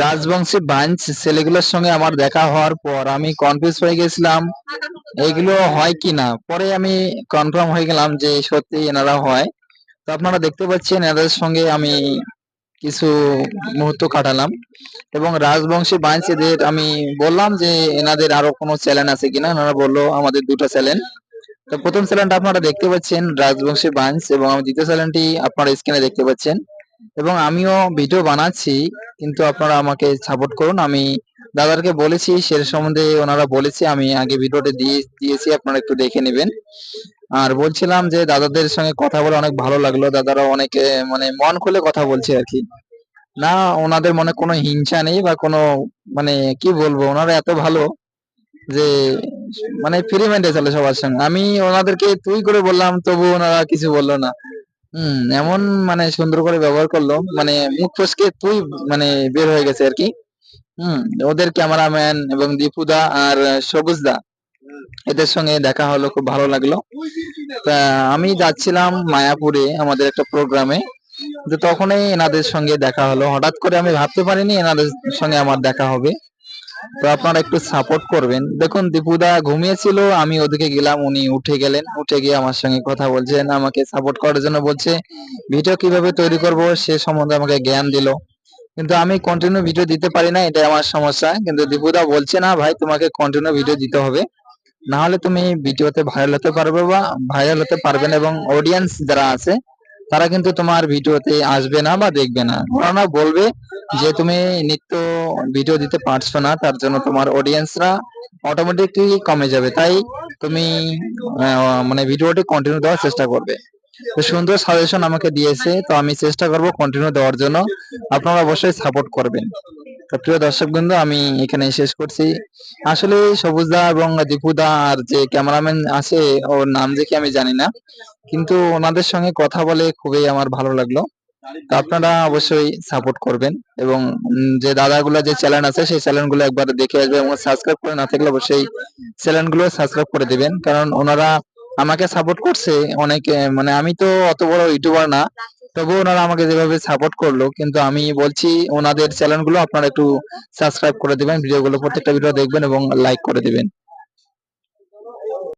Rajbanshi bunch ছেলেগুলোর সঙ্গে আমার দেখা হওয়ার পর আমি কনফিউজ হয়ে গেছিলাম এগুলো হয় কিনা। পরে আমি কনফার্ম হয়ে গেলাম যে সত্যি এনারা হয়। তো আপনারা দেখতে পাচ্ছেন এনাদের সঙ্গে আমি কিছু মুহূর্ত কাটালাম এবং রাজবংশী বাঞ্চ এদের আমি বললাম যে এনাদের আরো কোনো চ্যানেল আছে কিনা। এনারা বললো আমাদের দুটো চ্যানেল। তো প্রথম চ্যানেলটা আপনারা দেখতে পাচ্ছেন রাজবংশী বাঞ্চ এবং আমি দ্বিতীয় চ্যানেলটি আপনারা স্ক্রিনে দেখতে পাচ্ছেন এবং আমিও ভিডিও বানাচ্ছি, কিন্তু আপনারা আমাকে সাপোর্ট করুন। আমি দাদারকে বলেছি সে সম্বন্ধে ওনারা বলেছে, আমি আগে ভিডিওটা দিয়েছি, আপনারা একটু দেখে নেবেন। আর বলছিলাম যে দাদাদের সঙ্গে কথা বলে অনেক ভালো লাগলো, দাদারা অনেকে মানে মন খুলে কথা বলছে আর কি। না, ওনাদের মনে কোনো হিংসা নেই বা কোনো মানে কি বলবো, ওনারা এত ভালো যে মানে ফ্রি মাইন্ডে চলে সবার সঙ্গে। আমি ওনাদেরকে তুই করে বললাম তবু ওনারা কিছু বললো না। এমন মানে সুন্দর করে ব্যবহার করলো, মানে মুখ ফসকে তুই মানে বের হয়ে গেছে আর কি। হুম ওদের ক্যামেরাম্যান এবং দীপুদা আর সবুজদা এদের সঙ্গে দেখা হলো, খুব ভালো লাগলো। তা আমি যাচ্ছিলাম মায়াপুরে আমাদের একটা প্রোগ্রামে, তো তখনই এনাদের সঙ্গে দেখা হলো। হঠাৎ করে আমি ভাবতে পারিনি এনাদের সঙ্গে আমার দেখা হবে। তো আপনারা একটু সাপোর্ট করবেন। দেখুন দীপুদা ঘুমিয়েছিল, আমি ওদিকে গেলাম, উনি উঠে গেলেন, উঠে গিয়ে আমার সঙ্গে কথা বলছেন, আমাকে সাপোর্ট করার জন্য বলছে, ভিডিও কিভাবে তৈরি করব সে সম্বন্ধে আমাকে জ্ঞান দিল। কিন্তু আমি কন্টিনিউ ভিডিও দিতে পারি না, এটাই আমার সমস্যা। কিন্তু দীপুদা বলছে না ভাই তোমাকে কন্টিনিউ ভিডিও দিতে হবে, না হলে তুমি ভিডিওতে ভাইরাল হতে পারবে বা ভাইরাল হতে পারবে না, এবং অডিয়েন্স যারা আছে তারা কিন্তু তোমার ভিডিওতে আসবে না বা দেখবে না। ওরা বলবে যে তুমি নিত্য ভিডিও দিতে পারছো না, তার জন্য তোমার অডিয়েন্সরা অটোমেটিকলি কমে যাবে। তাই তুমি মানে ভিডিওটি কন্টিনিউ দেওয়ার চেষ্টা করবে। তো সুন্দর সাজেশন আমাকে দিয়েছে, তো আমি চেষ্টা করব কন্টিনিউ দেওয়ার জন্য। আপনারা অবশ্যই সাপোর্ট করবেন। তো প্রিয় দর্শকবৃন্দ, আমি এখানে শেষ করছি। আসলে সবুজদা এবং দীপুদা আর যে ক্যামেরাম্যান আছে ওর নাম দেখে আমি জানি না, কিন্তু ওনাদের সঙ্গে কথা বলে খুবই আমার ভালো লাগলো। তো আপনারা অবশ্যই সাপোর্ট করবেন এবং যে দাদাগুলো যে চ্যানেল আছে সেই চ্যানেলগুলো একবার দেখে আসবে এবং সাবস্ক্রাইব করে না থাকলে অবশ্যই চ্যানেলগুলো সাবস্ক্রাইব করে দিবেন, কারণ ওনারা আমাকে সাপোর্ট করছে অনেক। মানে আমি তো অত বড় ইউটিউবার না, তবুও ওনারা আমাকে যেভাবে সাপোর্ট করলো, কিন্তু আমি বলছি ওনাদের চ্যানেলগুলো আপনারা একটু সাবস্ক্রাইব করে দিবেন, ভিডিওগুলো প্রত্যেকটা ভিডিও দেখবেন এবং লাইক করে দিবেন।